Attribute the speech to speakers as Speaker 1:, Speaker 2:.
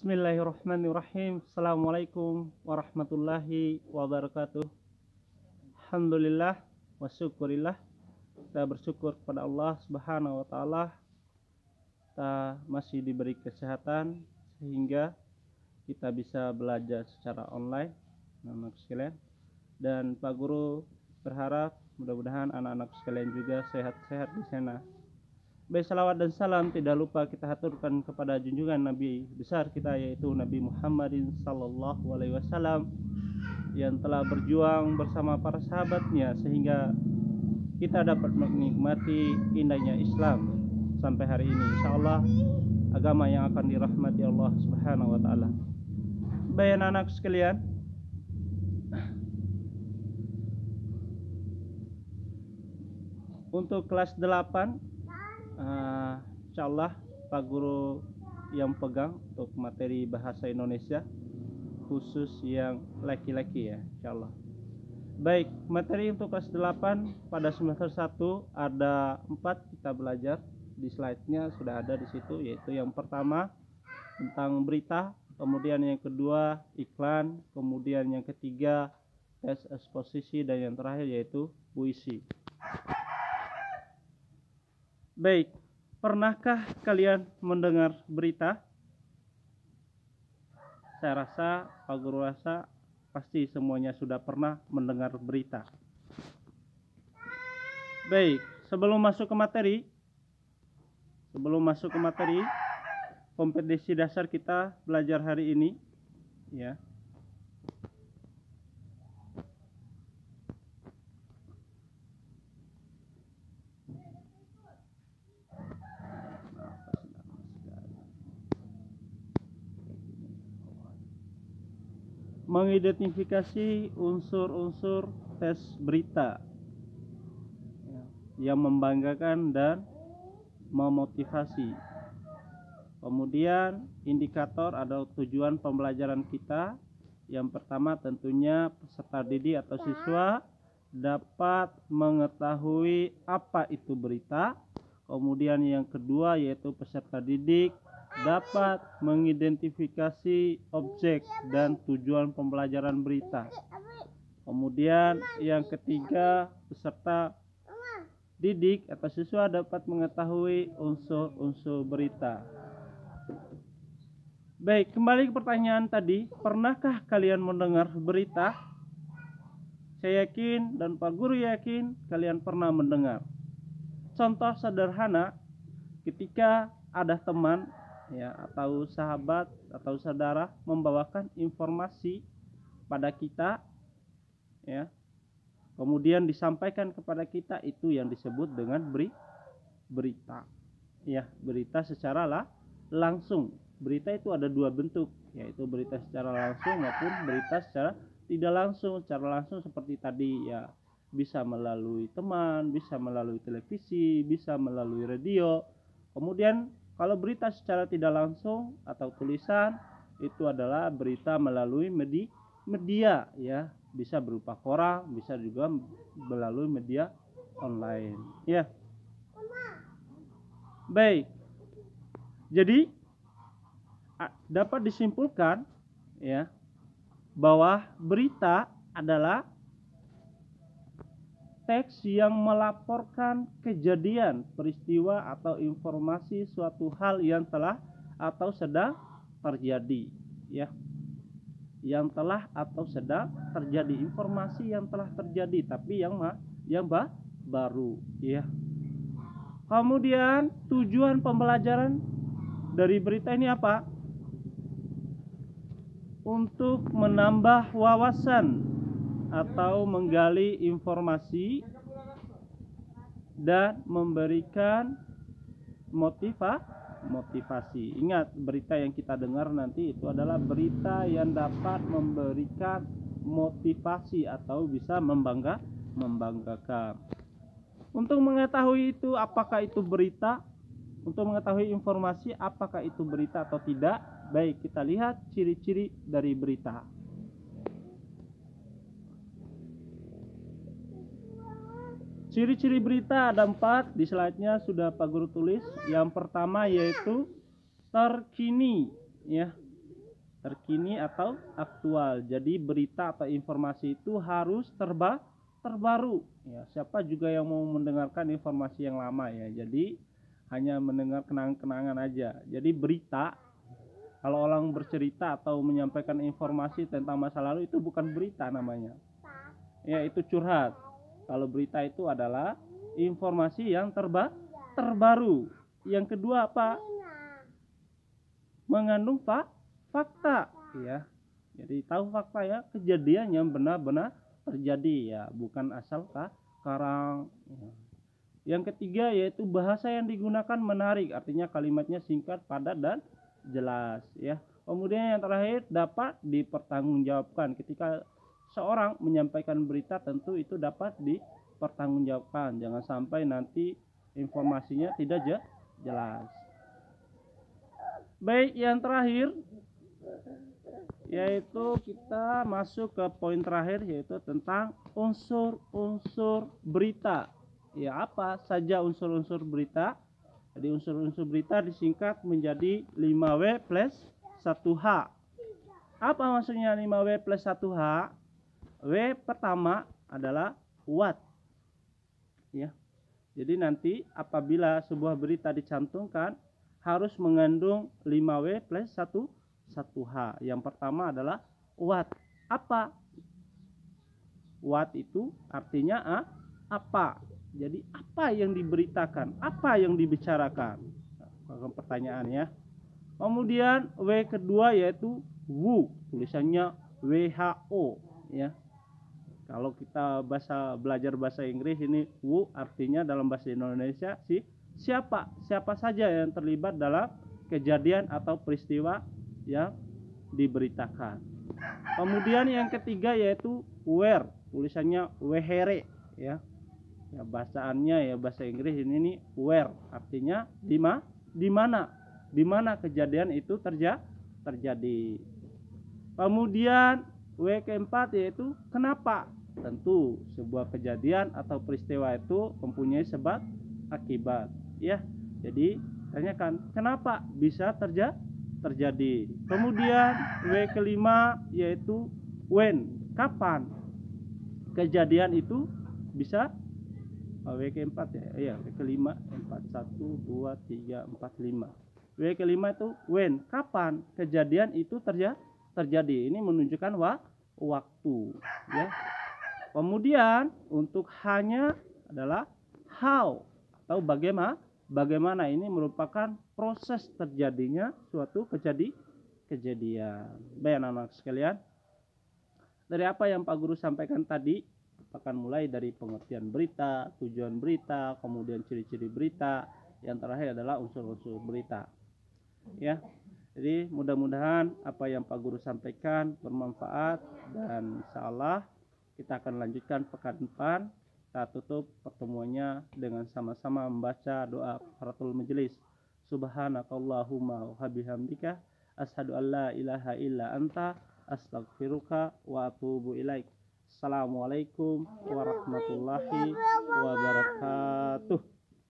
Speaker 1: Bismillahirrahmanirrahim. Assalamualaikum warahmatullahi wabarakatuh. Alhamdulillah wa syukurillah. Kita bersyukur kepada Allah Subhanahu wa taala. Kita masih diberi kesehatan sehingga kita bisa belajar secara online, anak-anak sekalian. Dan Pak Guru berharap mudah-mudahan anak-anak sekalian juga sehat-sehat di sana. Baik, salawat dan salam tidak lupa kita haturkan kepada junjungan Nabi besar kita, yaitu Nabi Muhammadin sallallahu alaihi wasallam, yang telah berjuang bersama para sahabatnya sehingga kita dapat menikmati indahnya Islam sampai hari ini. Insyaallah agama yang akan dirahmati Allah Subhanahu wa taala. Baik anak-anak sekalian, untuk kelas 8 insyaallah Pak Guru yang pegang untuk materi bahasa Indonesia, khusus yang laki-laki ya insyaallah. Baik, materi untuk kelas 8 pada semester 1 ada 4 kita belajar. Di slide-nya sudah ada di situ, yaitu yang pertama tentang berita, kemudian yang kedua iklan, kemudian yang ketiga tes eksposisi, dan yang terakhir yaitu puisi. Baik, pernahkah kalian mendengar berita? Saya rasa, Pak Guru rasa pasti semuanya sudah pernah mendengar berita. Baik, sebelum masuk ke materi, kompetensi dasar kita belajar hari ini, ya. Mengidentifikasi unsur-unsur tes berita yang membanggakan dan memotivasi. Kemudian indikator atau tujuan pembelajaran kita. Yang pertama tentunya peserta didik atau siswa dapat mengetahui apa itu berita. Kemudian yang kedua yaitu peserta didik dapat mengidentifikasi objek dan tujuan pembelajaran berita. Kemudian yang ketiga, peserta didik atau siswa dapat mengetahui unsur-unsur berita. Baik, kembali ke pertanyaan tadi, pernahkah kalian mendengar berita? Saya yakin dan Pak Guru yakin kalian pernah mendengar. Contoh sederhana, ketika ada teman ya atau sahabat atau saudara membawakan informasi pada kita, ya, kemudian disampaikan kepada kita, itu yang disebut dengan berita, ya, berita secara langsung. Berita itu ada dua bentuk, yaitu berita secara langsung maupun berita secara tidak langsung. Secara langsung seperti tadi, ya, bisa melalui teman, bisa melalui televisi, bisa melalui radio. Kemudian kalau berita secara tidak langsung atau tulisan, itu adalah berita melalui media, ya, bisa berupa koran, bisa juga melalui media online, ya. Baik, jadi dapat disimpulkan, ya, bahwa berita adalah teks yang melaporkan kejadian, peristiwa atau informasi suatu hal yang telah atau sedang terjadi, ya. Yang telah atau sedang terjadi, informasi yang telah terjadi tapi yang baru, ya. Kemudian tujuan pembelajaran dari berita ini apa? Untuk menambah wawasan atau menggali informasi dan memberikan motivasi. Ingat, berita yang kita dengar nanti itu adalah berita yang dapat memberikan motivasi atau bisa membanggakan. Untuk mengetahui itu apakah itu berita, untuk mengetahui informasi apakah itu berita atau tidak, baik, kita lihat ciri-ciri dari berita. Ciri-ciri berita ada 4, di slide-nya sudah Pak Guru tulis. Yang pertama yaitu terkini, ya. terkini atau aktual. Jadi berita atau informasi itu harus terbaru. Ya, siapa juga yang mau mendengarkan informasi yang lama ya. Jadi hanya mendengar kenangan-kenangan aja. Jadi berita, kalau orang bercerita atau menyampaikan informasi tentang masa lalu itu bukan berita namanya. Ya, itu curhat. Kalau berita itu adalah informasi yang terbaru. Yang kedua apa? Mengandung fakta ya. Jadi tahu fakta ya, kejadian yang benar-benar terjadi ya, bukan asal karang ya. Yang ketiga yaitu bahasa yang digunakan menarik, artinya kalimatnya singkat, padat dan jelas ya. Kemudian yang terakhir dapat dipertanggungjawabkan. Ketika seorang menyampaikan berita tentu itu dapat dipertanggungjawabkan. Jangan sampai nanti informasinya tidak jelas. Baik, yang terakhir yaitu kita masuk ke poin terakhir, yaitu tentang unsur-unsur berita. Ya, apa saja unsur-unsur berita? Jadi unsur-unsur berita disingkat menjadi 5W plus 1H. Apa maksudnya 5W plus 1H? W pertama adalah what ya. Jadi nanti apabila sebuah berita dicantumkan harus mengandung 5W plus 1H. Yang pertama adalah what. Apa? What itu artinya apa. Jadi apa yang diberitakan, apa yang dibicarakan. Pertanyaannya. Kemudian W kedua yaitu WHO, tulisannya WHO ya. Kalau kita belajar bahasa Inggris ini WHO artinya dalam bahasa Indonesia siapa saja yang terlibat dalam kejadian atau peristiwa yang diberitakan. Kemudian yang ketiga yaitu where, tulisannya where ya. Ya, bacaannya ya bahasa Inggris ini nih where, artinya di mana kejadian itu terjadi. Kemudian W keempat yaitu kenapa. Tentu sebuah kejadian atau peristiwa itu mempunyai sebab akibat ya. Jadi tanyakan kenapa bisa terjadi. Kemudian W kelima yaitu when, kapan kejadian itu bisa. W keempat ya, iya W kelima 4 1 2 3 4 5. W kelima itu when, kapan kejadian itu terjadi. Ini menunjukkan waktu ya. Kemudian untuk hanya adalah how atau bagaimana ini merupakan proses terjadinya suatu kejadian. Baik anak-anak sekalian, dari apa yang Pak Guru sampaikan tadi akan mulai dari pengertian berita, tujuan berita, kemudian ciri-ciri berita, yang terakhir adalah unsur-unsur berita. Ya. Jadi mudah-mudahan apa yang Pak Guru sampaikan bermanfaat, dan insyaallah kita akan lanjutkan pekan depan. Kita tutup pertemuannya dengan sama-sama membaca doa kafaratul majelis. Subhanakallahumma wa bihamdika asyhadu an la ilaha illa anta astaghfiruka wa atubu ilaik. Assalamualaikum warahmatullahi wabarakatuh.